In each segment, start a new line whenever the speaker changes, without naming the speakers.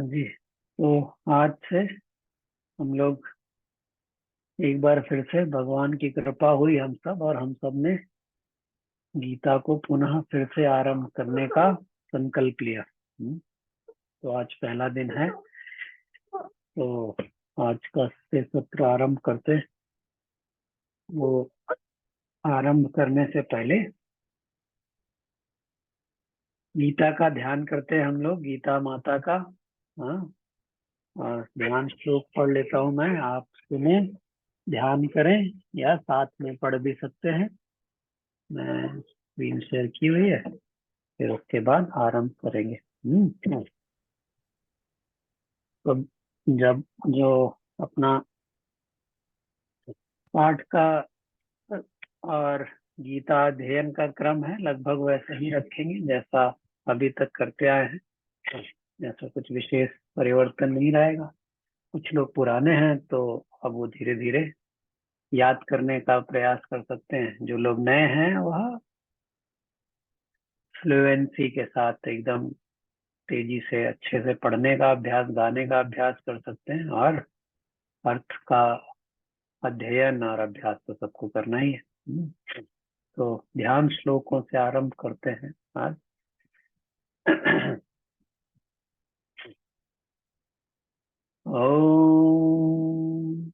जी। तो आज से हम लोग एक बार फिर से भगवान की कृपा हुई हम सब ने गीता को पुनः फिर से आरंभ करने का संकल्प लिया। तो आज पहला दिन है। तो आज का से सत्र आरंभ करते। वो आरंभ करने से पहले गीता का ध्यान करते हैं हम लोग, गीता माता का। हाँ, और ध्यान श्लोक पढ़ लेता हूँ मैं, आप सुने, ध्यान करें या साथ में पढ़ भी सकते हैं। मैं स्क्रीन शेयर की हुई है, फिर उसके बाद आरंभ करेंगे। तो जब जो अपना पाठ का और गीता अध्ययन का क्रम है, लगभग वैसे ही रखेंगे जैसा अभी तक करते आए हैं। जैसा कुछ विशेष परिवर्तन नहीं रहेगा। कुछ लोग पुराने हैं तो अब वो धीरे धीरे याद करने का प्रयास कर सकते हैं। जो लोग नए हैं वह फ्लुएंसी के साथ एकदम तेजी से अच्छे से पढ़ने का अभ्यास, गाने का अभ्यास कर सकते हैं। और अर्थ का अध्ययन और अभ्यास तो सबको करना ही है। तो ध्यान श्लोकों से आरंभ करते हैं आज। ओम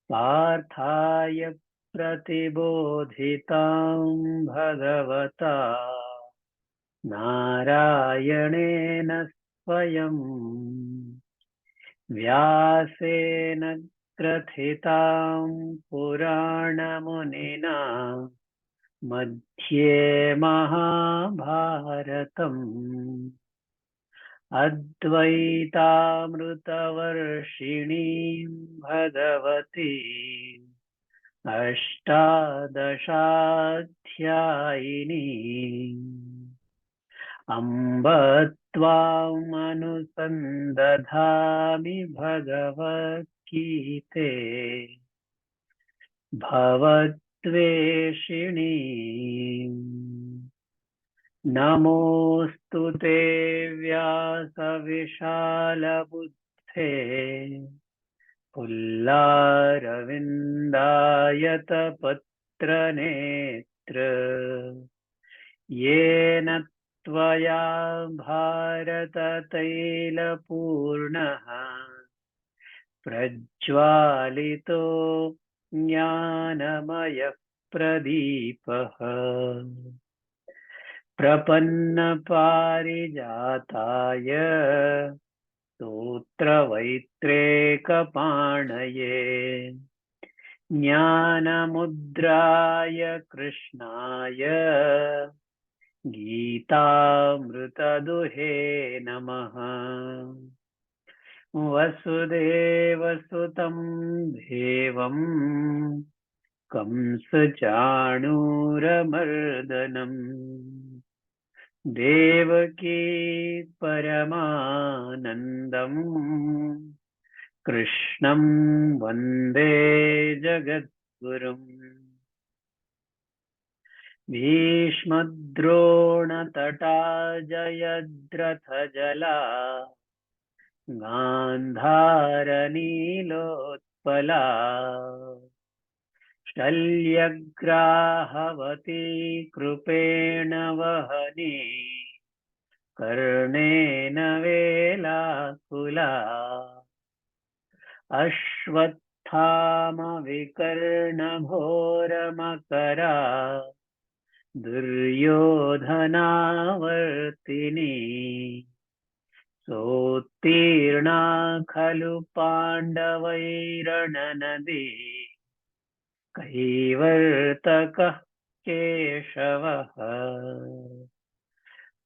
पार्थाय प्रतिबोधितां भगवता नारायणेन स्वयं व्यासेन ग्रथितां पुराणमुनिना मध्ये महाभारतम् अद्वैतामृतवर्षिणीं भगवती अष्टादशाध्यायिनी अम्ब त्वामनुसन्दधामि भगवद्गीते भवद्वेषिणी। नमोऽस्तु ते व्यासविशालबुद्धे पुल्लारविन्दायतपत्रनेत्र येन त्वया भारततैलपूर्णः प्रज्वालितो ज्ञानमयः प्रदीपः प्रपन्नपारिजाताय स्तोत्रवैत्रेकपाणये ज्ञानमुद्राय कृष्णाय गीतामृतदुहे नमः। वसुदेवसुतं देवं कंसचाणूरमर्दनम् देवकी परमानन्दम् कृष्णं वन्दे जगद्गुरुम्। भीष्मद्रोणतटा जयद्रथजला गान्धारनीलोत्पला शल्यग्राहवती कृपेण वहनी कर्णेन वेलाकुला अश्वत्थामविकर्णघोरमकरा दुर्योधनावर्तिनी सोत्तीर्णा खलु पाण्डवैरणनदी कैवर्तकः केशवः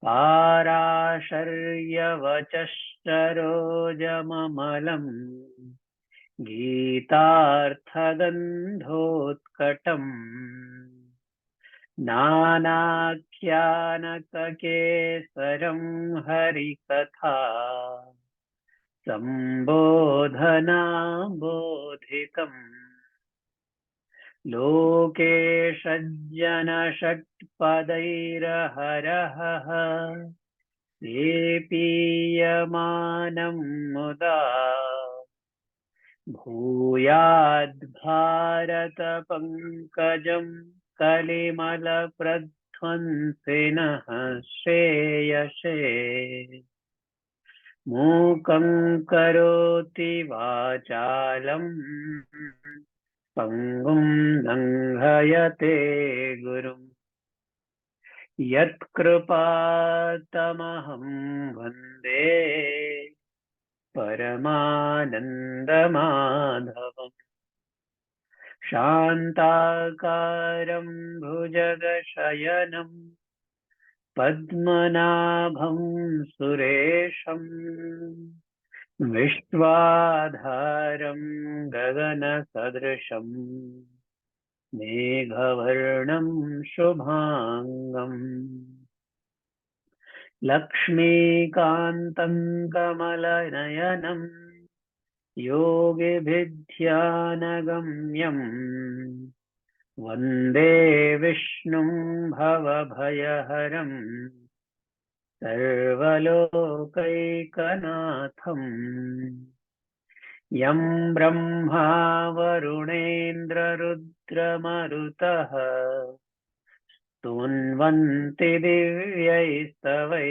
पाराशर्यवचश्चरोजममलम् गीतार्थगन्धोत्कटम् नानाख्यानककेसरं हरिकथा सम्बोधनाबोधितम् लोके सज्जनषट्पदैरहरः ये पीयमानं मुदा भूयाद् भारत पंकजं कलिमलप्रध्वंसिनः श्रेयसे मूकं करोति वाचालं पङ्गुं लङ्घयते गुरुम् यत्कृपातमहं वन्दे परमानन्दमाधवम् शान्ताकारं भुजगशयनं पद्मनाभं सुरेशम् विश्वाधारं गगनसदृशम् मेघवर्णं शुभांगम् लक्ष्मीकान्तं कमलनयनं योगिभिध्यानगम्यम् वन्दे विष्णुं भवभयहरम् सर्वलोकैकनाथम् यं ब्रह्मा वरुणेन्द्ररुद्रमरुतः स्तुन्वन्ति दिव्यैस्तवैः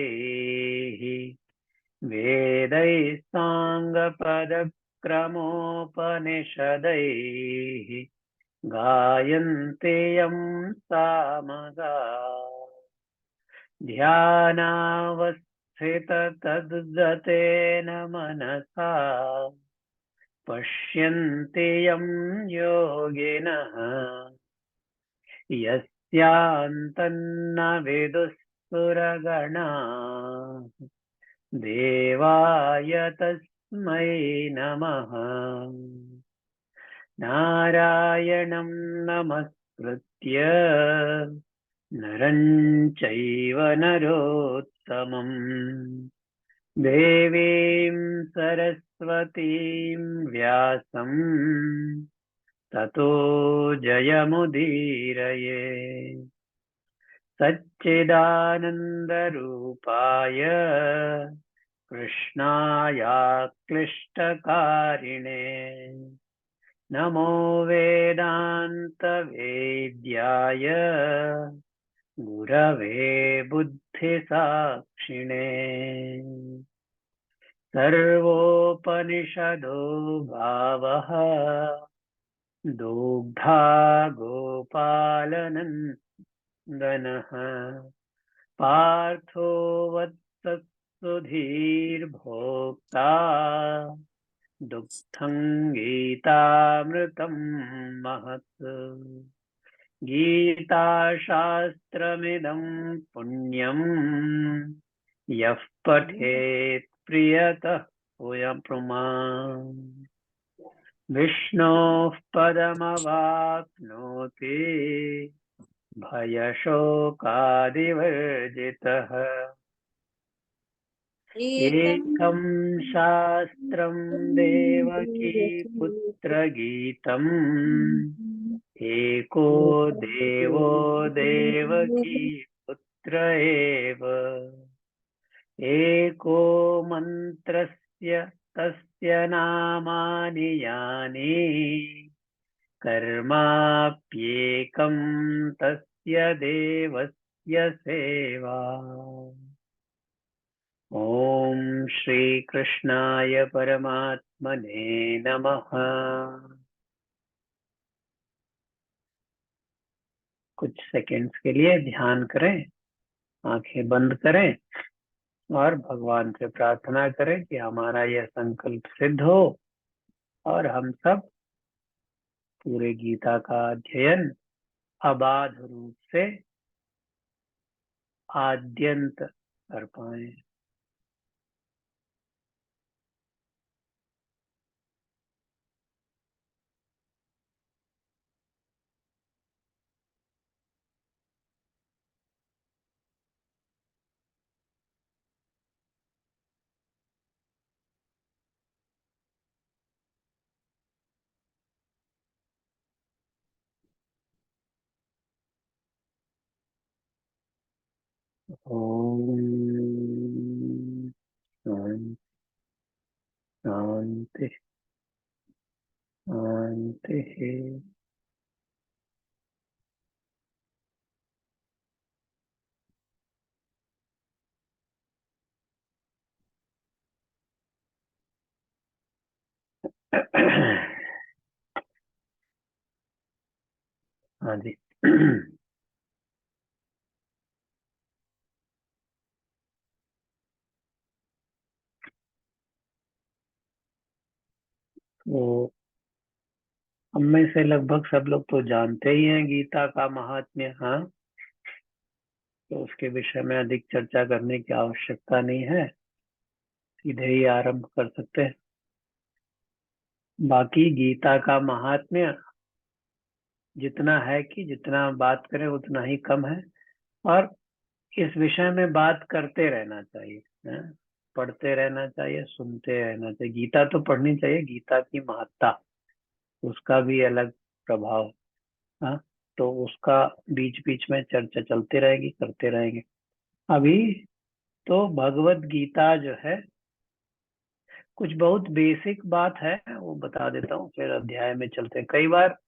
वेदैः साङ्गपदक्रमोपनिषदैः गायन्ति यं सामगा ध्यानावस्थिततद्गतेन मनसा पश्यन्ति यं योगिनः यस्यान्तन्न विदुःसुरगणा देवाय तस्मै नमः नारायणं नमस्कृत्य नरं चैव नरोत्तमम् देवीं सरस्वतीं व्यासं ततो जयमुदीरये सच्चिदानन्दरूपाय कृष्णाय क्लिष्टकारिणे नमो वेदान्तवेद्याय गुरवे बुद्धिसाक्षिणे सर्वोपनिषदो भावः दुग्धा गोपालनन्दनः पार्थो वत्सत्सुधीर्भोक्ता दुग्धं गीतामृतं महत् गीताशास्त्रमिदं पुण्यं यः पठेत् प्रियतः पुमान् विष्णोः पदमवाप्नोति भयशोकादिवर्जितः एकं शास्त्रं देवकी पुत्रगीतम् एको देवो देवकी पुत्र एव एको मन्त्रस्य तस्य नामानि यानि कर्माप्येकं तस्य देवस्य सेवा। ओम श्री कृष्णाय परमात्मने नमः। कुछ सेकंड्स के लिए ध्यान करें, आंखें बंद करें और भगवान से प्रार्थना करें कि हमारा यह संकल्प सिद्ध हो और हम सब पूरे गीता का अध्ययन अबाध रूप से आद्यंत कर पाए। ओम शांति शांति। हाँ जी। तो हम में से लगभग सब लोग तो जानते ही हैं गीता का महात्म्य। हाँ, तो उसके विषय में अधिक चर्चा करने की आवश्यकता नहीं है, सीधे ही आरंभ कर सकते हैं। बाकी गीता का महात्म्य जितना है कि जितना बात करें उतना ही कम है, और इस विषय में बात करते रहना चाहिए, हाँ? पढ़ते रहना चाहिए, सुनते रहना चाहिए। गीता तो पढ़नी चाहिए, गीता की महत्ता, उसका भी अलग प्रभाव। हाँ, तो उसका बीच बीच में चर्चा चलती रहेगी, करते रहेंगे। अभी तो भगवत गीता जो है, कुछ बहुत बेसिक बात है वो बता देता हूँ, फिर अध्याय में चलते हैं। कई बार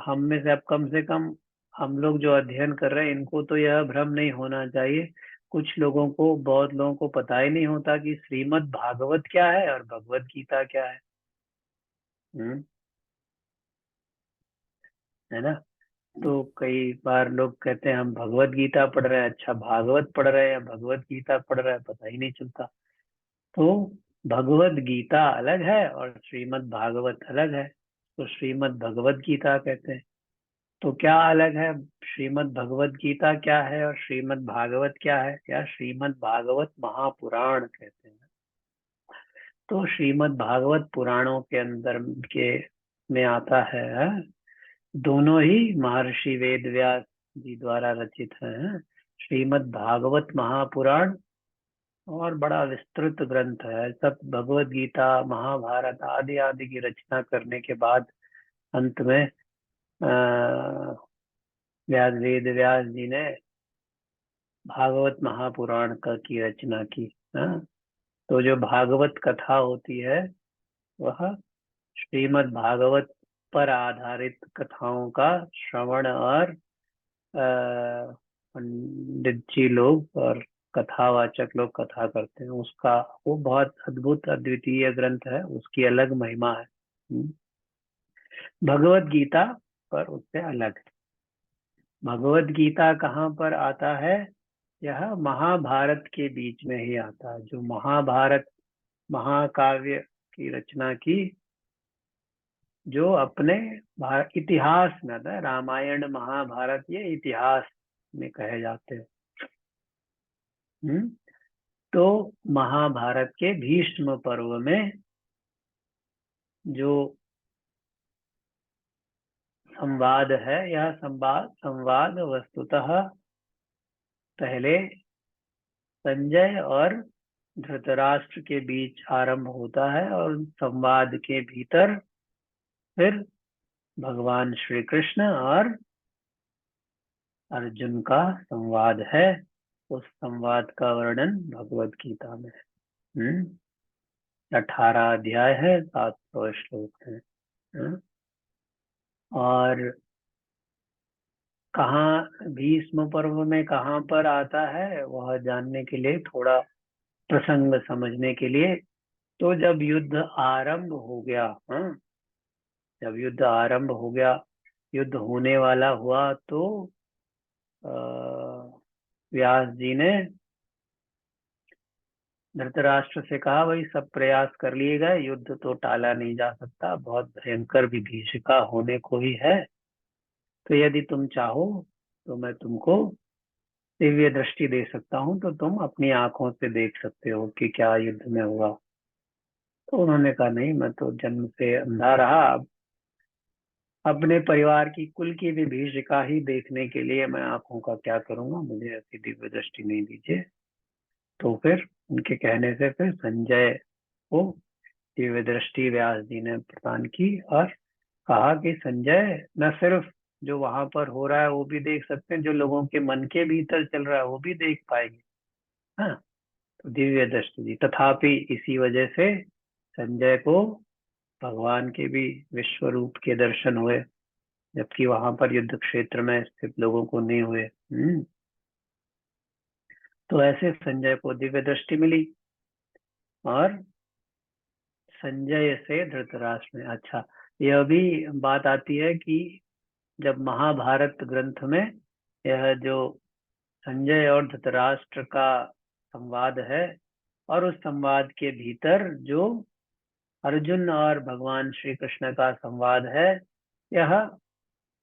हम में से, अब कम से कम हम लोग जो अध्ययन कर रहे हैं, इनको तो यह भ्रम नहीं होना चाहिए। कुछ लोगों को, बहुत लोगों को पता ही नहीं होता कि श्रीमद् भागवत क्या है और भगवत गीता क्या है। हम्म, है ना। तो कई बार लोग कहते हैं हम भगवत गीता पढ़ रहे हैं, अच्छा भागवत पढ़ रहे हैं या भगवत गीता पढ़ रहे हैं, पता ही नहीं चलता। तो भगवत गीता अलग है और श्रीमद् भागवत अलग है, तो श्रीमद् भगवत गीता कहते हैं। तो क्या अलग है, श्रीमद् भगवत गीता क्या है और श्रीमद् भागवत क्या है, या श्रीमद् भागवत महापुराण कहते हैं। तो श्रीमद् भागवत पुराणों के अंदर के में आता है। दोनों ही महर्षि वेद व्यास जी द्वारा रचित हैं। श्रीमद् भागवत महापुराण और बड़ा विस्तृत ग्रंथ है। सब भगवत गीता, महाभारत आदि आदि की रचना करने के बाद अंत में व्यास वेद व्यास जी ने भागवत महापुराण का की रचना की। हाँ, तो जो भागवत कथा होती है वह श्रीमद् भागवत पर आधारित कथाओं का श्रवण और पंडित जी लोग और कथावाचक लोग कथा करते हैं उसका। वो बहुत अद्भुत अद्वितीय ग्रंथ है, उसकी अलग महिमा है। भगवत गीता पर उससे अलग है। भगवत गीता कहाँ पर आता है, यह महाभारत के बीच में ही आता है। जो महाभारत महाकाव्य की रचना की, जो अपने इतिहास में आता है। रामायण महाभारत ये इतिहास में कहे जाते हैं। हम्म, तो महाभारत के भीष्म पर्व में जो संवाद है, यह संवाद संवाद वस्तुतः पहले संजय और धृतराष्ट्र के बीच आरंभ होता है, और संवाद के भीतर फिर भगवान श्री कृष्ण और अर्जुन का संवाद है। उस संवाद का वर्णन भगवत गीता में है। 18 अध्याय है, 700 श्लोक है। हम्म, और कहाँ भीष्म पर्व में कहाँ पर आता है वह जानने के लिए, थोड़ा प्रसंग समझने के लिए, तो जब युद्ध आरंभ हो गया, हाँ, जब युद्ध आरंभ हो गया, युद्ध होने वाला हुआ, तो व्यास जी ने धृतराष्ट्र से कहा, भाई सब प्रयास कर लिए गए, युद्ध तो टाला नहीं जा सकता, बहुत भयंकर विभीषिका होने को ही है। तो यदि तुम चाहो तो मैं तुमको दिव्य दृष्टि दे सकता हूँ, तो तुम अपनी आंखों से देख सकते हो कि क्या युद्ध में हुआ। तो उन्होंने कहा, नहीं, मैं तो जन्म से अंधा रहा, अब अपने परिवार की कुल की विभीषिका ही देखने के लिए मैं आंखों का क्या करूंगा, मुझे ऐसी दिव्य दृष्टि नहीं दीजिए। तो फिर उनके कहने से फिर संजय को दिव्य दृष्टि व्यास जी ने प्रदान की, और कहा कि संजय न सिर्फ जो वहां पर हो रहा है वो भी देख सकते हैं, जो लोगों के मन के भीतर चल रहा है वो भी देख पाएंगे। हाँ, तो दिव्य दृष्टि दी। तथापि इसी वजह से संजय को भगवान के भी विश्व रूप के दर्शन हुए, जबकि वहां पर युद्ध क्षेत्र में स्थित लोगों को नहीं हुए। तो ऐसे संजय को दिव्य दृष्टि मिली और संजय से धृतराष्ट्र ने, अच्छा, यह भी बात आती है कि जब महाभारत ग्रंथ में यह जो संजय और धृतराष्ट्र का संवाद है, और उस संवाद के भीतर जो अर्जुन और भगवान श्री कृष्ण का संवाद है, यह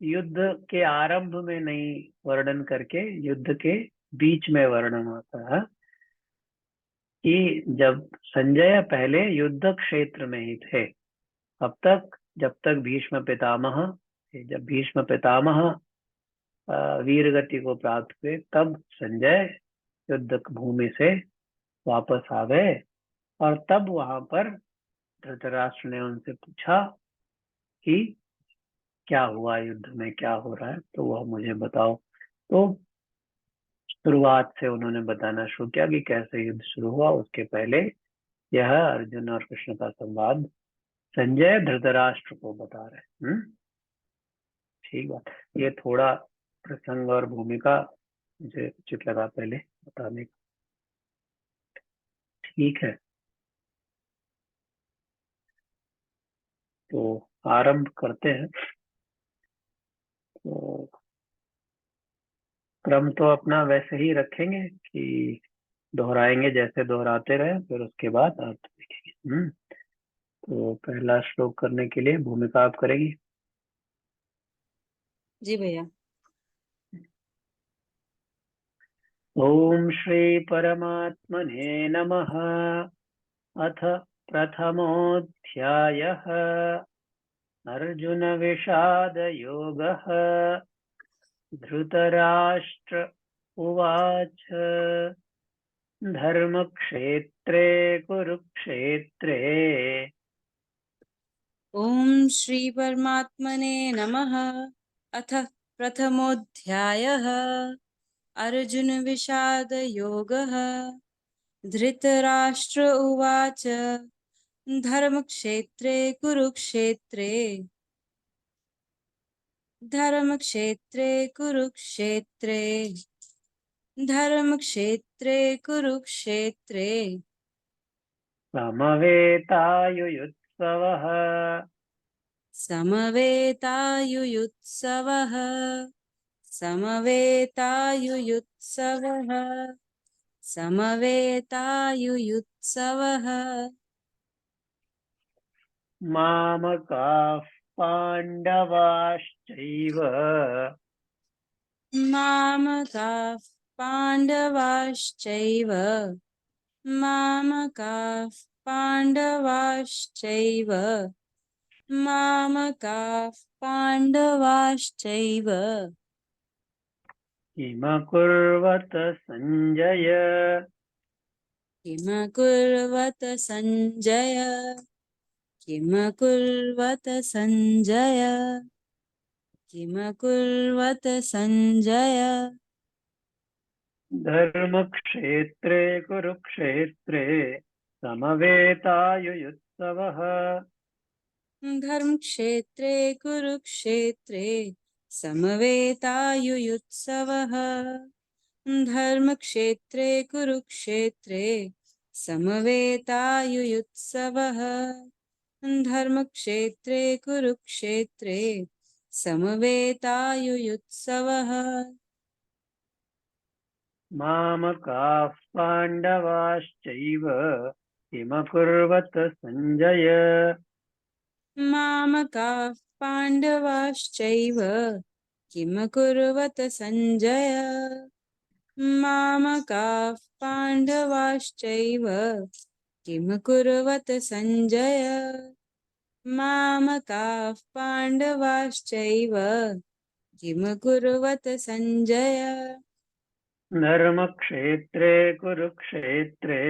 युद्ध के आरंभ में नहीं वर्णन करके युद्ध के बीच में वर्णन होता है, कि जब संजय पहले युद्ध क्षेत्र में ही थे, अब तक जब तक भीष्म पितामह थे। जब भीष्म पितामह वीर गति को प्राप्त हुए, तब संजय युद्ध भूमि से वापस आ गए, और तब वहां पर धृतराष्ट्र ने उनसे पूछा कि क्या हुआ, युद्ध में क्या हो रहा है, तो वह मुझे बताओ। तो शुरुआत से उन्होंने बताना शुरू किया कि कैसे युद्ध शुरू हुआ। उसके पहले यह अर्जुन और कृष्ण का संवाद संजय धृतराष्ट्र को बता रहे। ठीक बात। ये थोड़ा प्रसंग और भूमिका मुझे उचित लगा पहले बताने का। ठीक है, तो आरंभ करते हैं। तो क्रम तो अपना वैसे ही रखेंगे कि दोहराएंगे, जैसे दोहराते रहे, फिर उसके बाद अर्थ देखेंगे। तो पहला श्लोक करने के लिए भूमिका आप करेगी।
जी भैया।
ओम श्री परमात्मने नमः। अथ प्रथमोऽध्यायः। अर्जुन विषाद योगः। धृतराष्ट्र उवाच धर्मक्षेत्रे कुरुक्षेत्रे।
ओम श्री परमात्मने नमः। अथ प्रथमोऽध्यायः। अर्जुन विषाद योगः। धृतराष्ट्र उवाच धर्मक्षेत्रे कुरुक्षेत्रे। धर्मक्षेत्रे कुरुक्षेत्रे। धर्मक्षेत्रे कुरुक्षेत्रे।
समवेतायुयुत्सवः।
समवेतायुयुत्सवः। समवेतायुयुत्सवः। समवेतायुयुत्सवः।
मामकाः पाण्डवाश्चैव।
मामकाः पाण्डवाश्चैव। मामकाः पाण्डवाश्चैव। मामकाः पाण्डवाश्चैव।
किमकुर्वत सञ्जय।
किमकुर्वत सञ्जय। किमकुर्वत सञ्जय। किमकुर्वत सञ्जय।
धर्मक्षेत्रे कुरुक्षेत्रे समवेतायुयुत्सवः।
धर्मक्षेत्रे कुरुक्षेत्रे समवेतायुयुत्सवः। धर्मक्षेत्रे कुरुक्षेत्रे समवेतायुयुत्सवः। धर्मक्षेत्रे कुरुक्षेत्रे समवेतायुयुत्सवः।
मामकाः पाण्डवाश्चैव किमकुर्वत सञ्जय।
मामकाः पाण्डवाश्चैव किमकुर्वत सञ्जय। मामकाः पाण्डवाश्चैव किमकुर्वत सञ्जय। मामकाः पाण्डवाश्चैव किमकुर्वत सञ्जय।
धर्मक्षेत्रे कुरुक्षेत्रे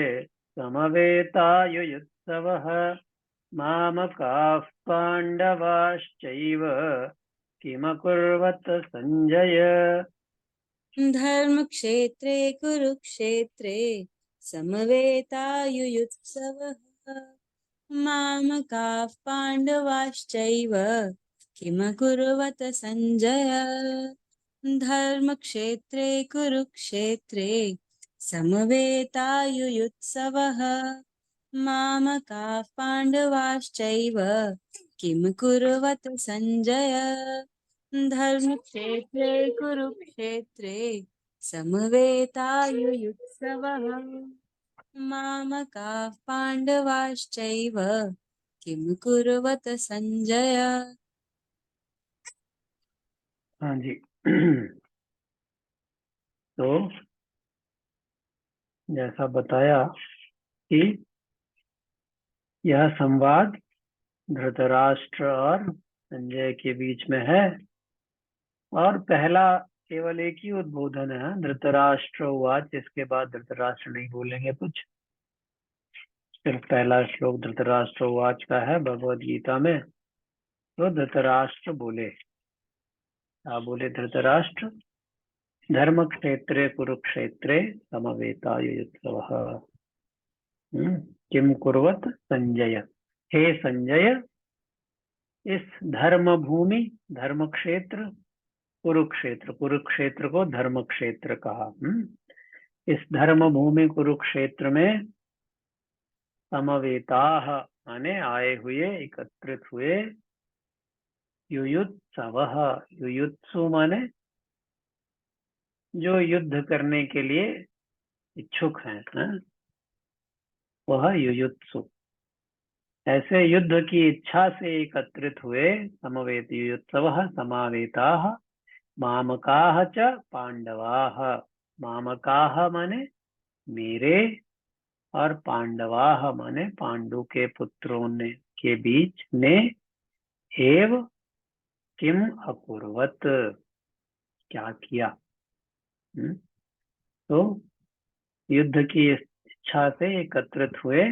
समवेतायुयुत्सवः। मामकाः पाण्डवाश्चैव किमकुर्वत सञ्जय।
धर्मक्षेत्रे कुरुक्षेत्रे समवेतायुयुत्सवः। मामकाः पाण्डवाश्चैव किमकुर्वत सञ्जय धर्मक्षेत्रे कुरुक्षेत्रे समवेतायुयुत्सवः मामकाः पाण्डवाश्चैव किं कुर्वत सञ्जय धर्मक्षेत्रे कुरुक्षेत्रे समवेतायुयुत्सवः मामकाः पाण्डवाश्चैव किं कुर्वत सञ्जय।
हाँ जी। तो जैसा बताया कि यह संवाद धृतराष्ट्र और संजय के बीच में है और पहला केवल एक ही उद्बोधन है, धृतराष्ट्र उवाच। इसके बाद धृतराष्ट्र नहीं बोलेंगे कुछ, सिर्फ पहला श्लोक धृतराष्ट्र उवाच का है भगवत गीता में। तो धृतराष्ट्र बोले, क्या बोले धृतराष्ट्र? धर्म क्षेत्रे कुरुक्षेत्रे समवेतायुयुत्सवः। किम कुर्वत संजय? हे संजय, इस धर्म भूमि, धर्म क्षेत्र, कुरुक्षेत्र, कुरुक्षेत्र को धर्म क्षेत्र कहा। इस धर्म भूमि कुरुक्षेत्र में समवेताः माने आए हुए, एकत्रित हुए, युयुत्सवः, युयुत्सु माने जो युद्ध करने के लिए इच्छुक हैं, वह युयुत्सु। ऐसे युद्ध की इच्छा से एकत्रित हुए समवेत युयुत्सवः समावेताः मामकाः च पांडवाः। मामकाः माने मेरे, और पांडवाः माने पांडु के पुत्रों ने के बीच ने एव किम अकुर्वत, क्या किया। तो युद्ध की इच्छा से एकत्रित हुए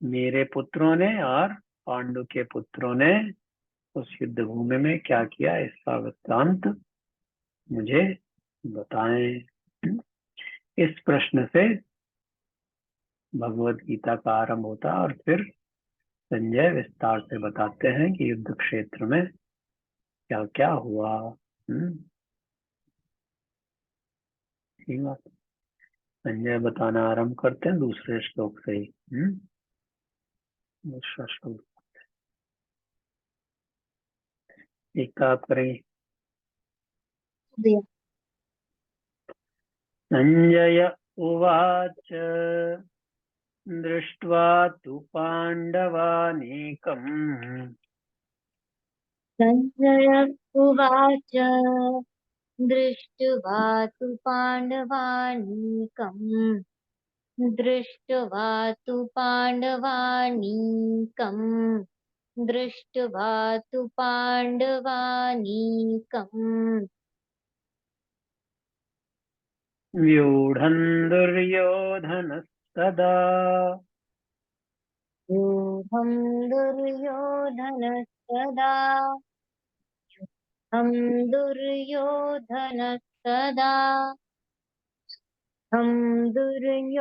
मेरे पुत्रों ने और पांडु के पुत्रों ने उस युद्ध भूमि में क्या किया, इसका वृत्तांत मुझे बताएं। इस प्रश्न से भगवत गीता का आरंभ होता है और फिर संजय विस्तार से बताते हैं कि युद्ध क्षेत्र में क्या क्या हुआ। ठीक बात। संजय बताना आरंभ करते हैं दूसरे श्लोक से ही। दूसरा श्लोक एक का आप करेंगे। संजय उवाच दृष्ट्वा तु पाण्डवानीकम्
संजय उवाच दृष्ट्वा तु पाण्डवानीकम् दृष्ट्वा तु पाण्डवानीकम् दृष्ट्वा तु पाण्डवानीकम्
व्यूढन् दुर्योधनस्तदा
यूढम् दुर्योधनस्तदा हम दुर्योधनस्तदा हम दुर्योधनस्तदा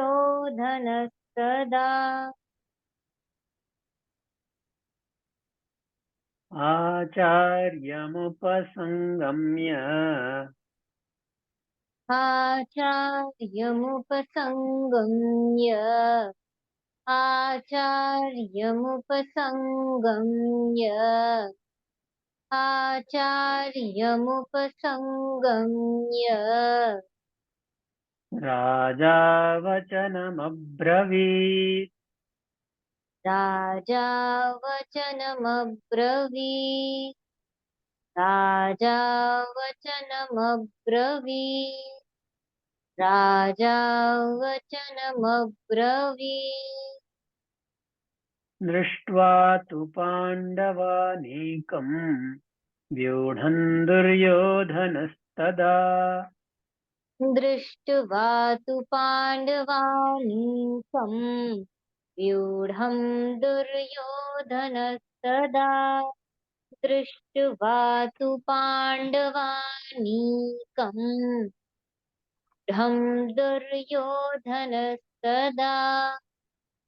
आचार्यमुपसंगम्य
आचार्यमुपसंगम्य आचार्यमुपसंगम्य आचार्यमुपसंगम्य
राजा वचनमब्रवीत्।
राजा वचनमब्रवीत् राजा वचनमब्रवीत् राजा वचनमब्रवीत्
दृष्ट्वा तु पाण्डवानीकम् व्यूढन् दुर्योधनस्तदा
दृष्ट्वा तु पाण्डवानीकम् व्यूढम् दुर्योधनस्तदा दृष्ट्वा तु पाण्डवानीकम् व्यूढम् दुर्योधनस्तदा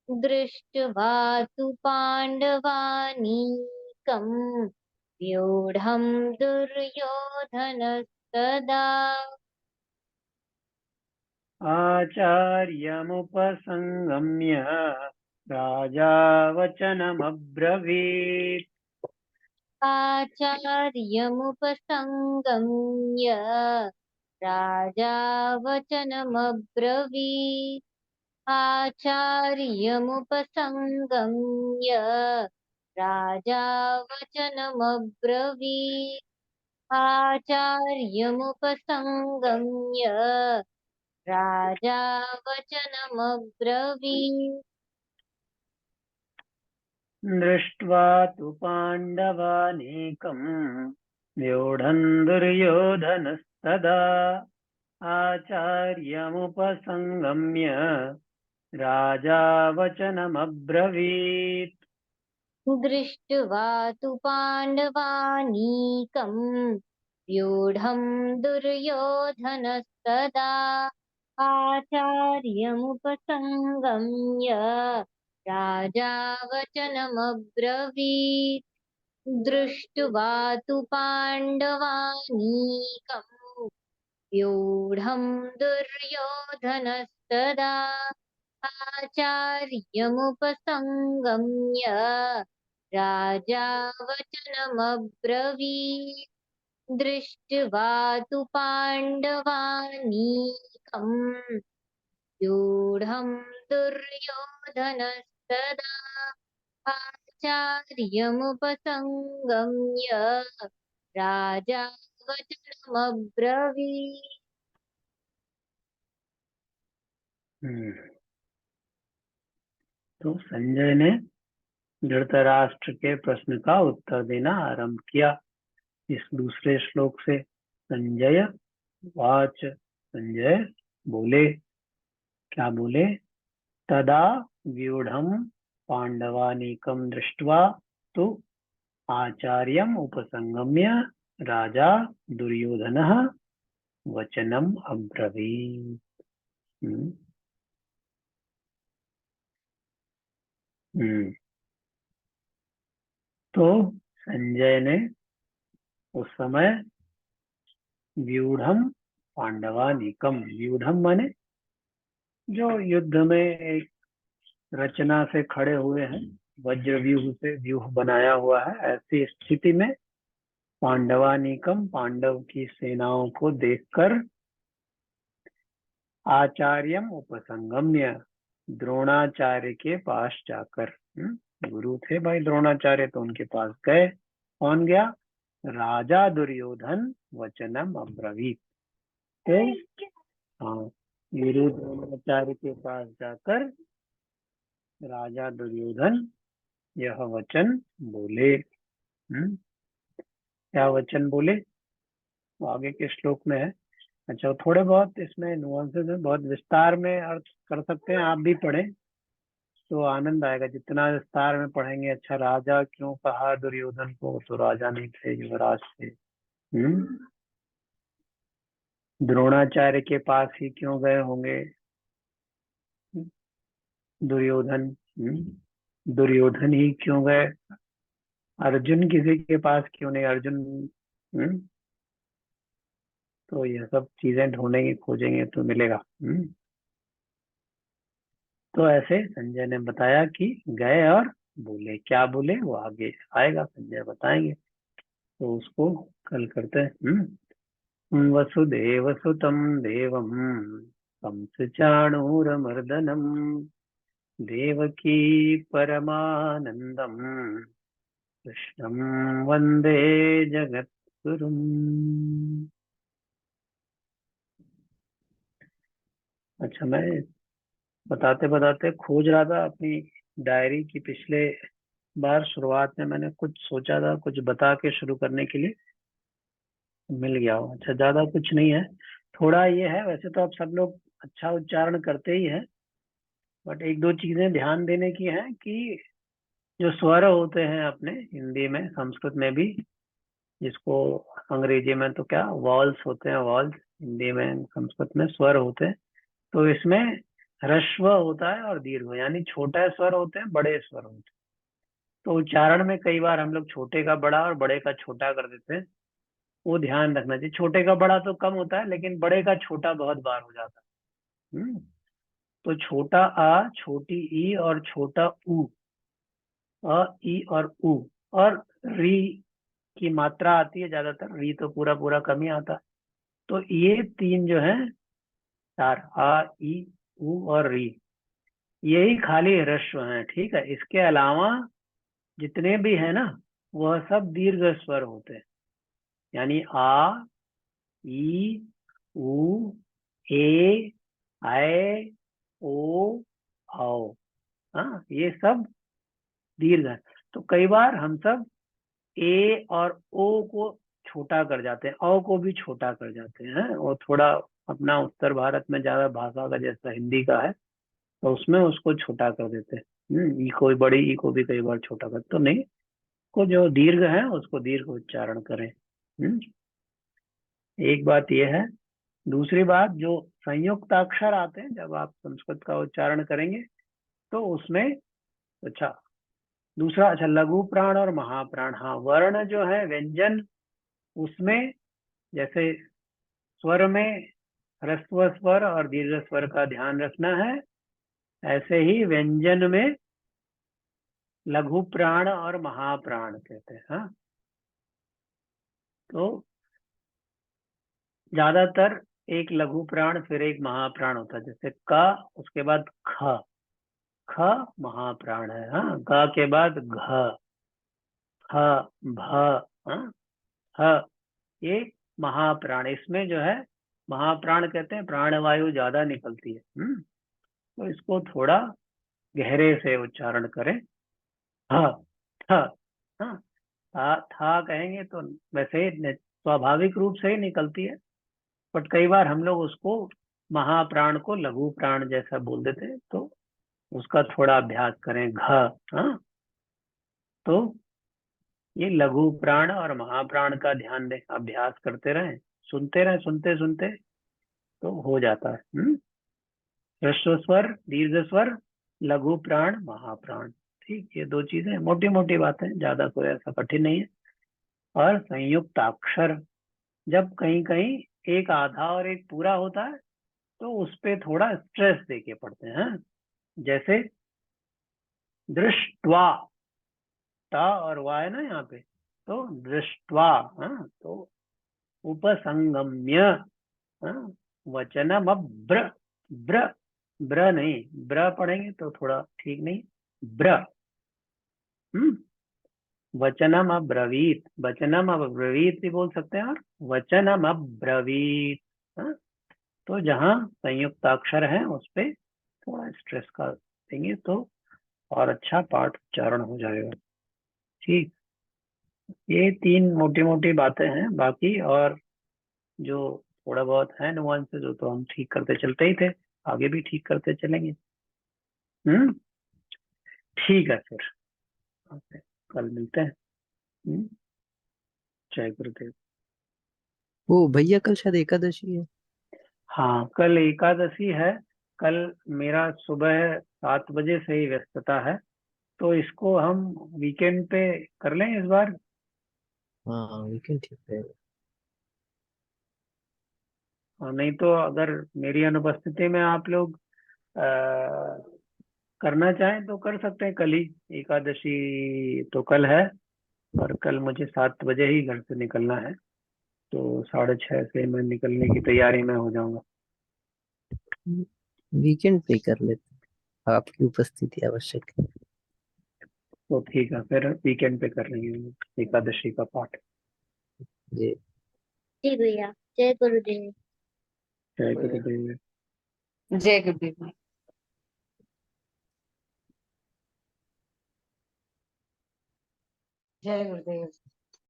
दृष्ट्वा तु पाण्डवानीकम् व्यूढं दुर्योधनस्तदा
आचार्यमुपसंगम्य राजा वचनमब्रवीत्।
आचार्यमुपसंगम्य राजा वचनमब्रवीत् आचार्यमुपसंगम्य राजा वचनमब्रवीत् आचार्यमुपसंगम्य राजा वचनमब्रवीत्
दृष्ट्वा तु पाण्डवानीकम् व्यूढम् दुर्योधनस्तदा आचार्यमुपसंगम्य राजा वचनमब्रवीत्।
दृष्ट्वा तु पाण्डवानीकम् व्यूढं दुर्योधनस्तदा आचार्यमुपसंगम्य राजा वचनमब्रवीत् दृष्ट्वा तु पाण्डवानीकम् व्यूढं दुर्योधनस्तदा आचार्यमुपसंगम्य राजा वचनमब्रवीत् दृष्ट्वा तु पाण्डवानीकम् व्यूढं दुर्योधनस्तदा आचार्यमुपसंगम्य राजा वचनमब्रवीत्
तो संजय ने धृतराष्ट्र के प्रश्न का उत्तर देना आरंभ किया। इस दूसरे श्लोक से संजय वाच, संजय बोले, क्या बोले? तदा व्यूढ़म पांडवानीकम दृष्ट्वा तु आचार्यम उपसंगम्य राजा दुर्योधनः वचनम अब्रवीत्। तो संजय ने उस समय व्यूढ़म पांडवानीकम, व्यूढ़म माने जो युद्ध में एक रचना से खड़े हुए हैं, वज्र व्यूह से व्यूह बनाया हुआ है, ऐसी स्थिति में पांडवानीकम, पांडव की सेनाओं को देखकर आचार्यम उपसंगम्य, द्रोणाचार्य के पास जाकर, गुरु थे भाई द्रोणाचार्य, तो उनके पास गए। कौन गया? राजा दुर्योधन वचनम अब्रवीत। तो हाँ, गुरु द्रोणाचार्य के पास जाकर राजा दुर्योधन यह वचन बोले। क्या वचन बोले? तो आगे के श्लोक में है। अच्छा, थोड़े बहुत इसमें नुआंसेस है, बहुत विस्तार में अर्थ कर सकते हैं, आप भी पढ़ें तो आनंद आएगा। जितना विस्तार में पढ़ेंगे। अच्छा, राजा क्यों कहा दुर्योधन को? तो राजा नहीं थे, युवराज थे। द्रोणाचार्य के पास ही क्यों गए होंगे दुर्योधन? दुर्योधन ही क्यों गए? अर्जुन किसी के पास क्यों नहीं? अर्जुन तो यह सब चीजें ढूंढेंगे, खोजेंगे तो मिलेगा। तो ऐसे संजय ने बताया कि गए और बोले। क्या बोले वो आगे आएगा, संजय बताएंगे, तो उसको कल करते हैं। वसुदेव सुतं देवं कंसचाणूरमर्दनम देवकी परमानंदम कृष्णं वंदे जगद्गुरुम्। अच्छा, मैं बताते बताते खोज रहा था अपनी डायरी की। पिछले बार शुरुआत में मैंने कुछ सोचा था, कुछ बता के शुरू करने के लिए, मिल गया हो। अच्छा, ज्यादा कुछ नहीं है, थोड़ा ये है। वैसे तो आप सब लोग अच्छा उच्चारण करते ही हैं, बट एक दो चीजें ध्यान देने की है कि जो स्वर होते हैं अपने हिंदी में, संस्कृत में भी, जिसको अंग्रेजी में तो क्या वॉल्स होते हैं, वॉल्स, हिंदी में संस्कृत में स्वर होते हैं। तो इसमें ह्रस्व होता है और दीर्घ, यानी छोटा स्वर होते हैं, बड़े स्वर होते हैं। तो उच्चारण में कई बार हम लोग छोटे का बड़ा और बड़े का छोटा कर देते हैं, वो ध्यान रखना चाहिए। छोटे का बड़ा तो कम होता है, लेकिन बड़े का छोटा बहुत बार हो जाता है। तो छोटा आ, छोटी ई और छोटा ऊ, अ ई और ऊ, और री की मात्रा आती है ज्यादातर, री तो पूरा पूरा कम ही आता है। तो ये तीन जो है, चार, आ ई ऊ और री, यही खाली ह्रस्व हैं, ठीक है। इसके अलावा जितने भी है ना, वह सब दीर्घ स्वर होते हैं, यानी आ, ई, ऊ, ए, आए, ओ, आओ, हाँ, ये सब दीर्घ है। तो कई बार हम सब ए और ओ को छोटा कर जाते हैं, औ को भी छोटा कर जाते हैं। वो थोड़ा अपना उत्तर भारत में ज्यादा भाषा का जैसा हिंदी का है, तो उसमें उसको छोटा कर देते हैं। ई को भी, बड़ी ई को भी कई बार छोटा कर, तो नहीं, को जो दीर्घ है उसको दीर्घ उच्चारण करें। एक बात यह है। दूसरी बात, जो संयुक्त अक्षर आते हैं जब आप संस्कृत का उच्चारण करेंगे, तो उसमें, अच्छा, दूसरा, अच्छा, लघु प्राण और महाप्राण, हाँ, वर्ण जो है व्यंजन, उसमें जैसे स्वर में ह्रस्व स्वर और दीर्घ स्वर का ध्यान रखना है, ऐसे ही व्यंजन में लघु प्राण और महाप्राण कहते हैं। हाँ, तो ज्यादातर एक लघु प्राण फिर एक महाप्राण होता है, जैसे क, उसके बाद ख, ख महाप्राण है, हाँ, ग के बाद घ, ख, भ, हाँ, ह, ये महाप्राण। इसमें जो है महाप्राण कहते हैं, प्राणवायु ज्यादा निकलती है। तो इसको थोड़ा गहरे से उच्चारण करें। थ, थ, हाँ, था कहेंगे तो वैसे ही स्वाभाविक रूप से ही निकलती है, बट कई बार हम लोग उसको, महाप्राण को लघु प्राण जैसा बोल देते हैं, तो उसका थोड़ा अभ्यास करें। घ, हाँ, तो ये लघु प्राण और महाप्राण का ध्यान दें, अभ्यास करते रहें, सुनते रहें, सुनते सुनते तो हो जाता है। ह्रस्व स्वर, दीर्घ स्वर, लघु प्राण, महाप्राण, ठीक, ये दो चीजें मोटी मोटी बातें, ज्यादा कोई ऐसा कठिन नहीं है। और संयुक्त अक्षर, जब कहीं कहीं एक आधा और एक पूरा होता है, तो उस पे थोड़ा स्ट्रेस देके पढ़ते हैं। जैसे दृष्टवा, टा और वा है ना यहाँ पे, तो दृष्टवा, हाँ, तो उपसंगम्य, हाँ, वचनम ब्र, ब्र, ब्र नहीं, ब्र पढ़ेंगे तो थोड़ा ठीक नहीं, ब्र, वचनम अब्रवीत, वचनम अब्रवीत भी बोल सकते हैं, और वचनम अब्रवीत, हाँ? तो जहाँ संयुक्त अक्षर है उस पे थोड़ा स्ट्रेस का देंगे, तो और अच्छा पाठ उच्चारण हो जाएगा। ठीक, ये तीन मोटी मोटी बातें हैं, बाकी और जो थोड़ा बहुत है नुआंसेस, जो तो हम ठीक करते चलते ही थे, आगे भी ठीक करते चलेंगे। हम्म, ठीक है फिर, ओके, कल मिलते हैं। हम्म, जय गुरुदेव।
ओ भैया, कल शायद एकादशी है।
हाँ, कल एकादशी है। कल मेरा सुबह 7 बजे से ही व्यस्तता है, तो इसको हम वीकेंड पे कर लें इस बार।
हाँ, वीकेंड ठीक है।
नहीं तो अगर मेरी अनुपस्थिति में आप लोग करना चाहें तो कर सकते हैं कल ही। एकादशी तो कल है, और कल मुझे 7 बजे ही घर से निकलना है, तो 6:30 से मैं निकलने की तैयारी में हो जाऊंगा।
वीकेंड पे कर लेते हैं, आपकी उपस्थिति आवश्यक है।
तो ठीक है, फिर वीकेंड पे कर लेंगे एकादशी का पाठ।
जी।
जी भैया, जय गुरुदेव।
जय गुरुदेव।
जय गुरुदेव। जय गुरुदेव।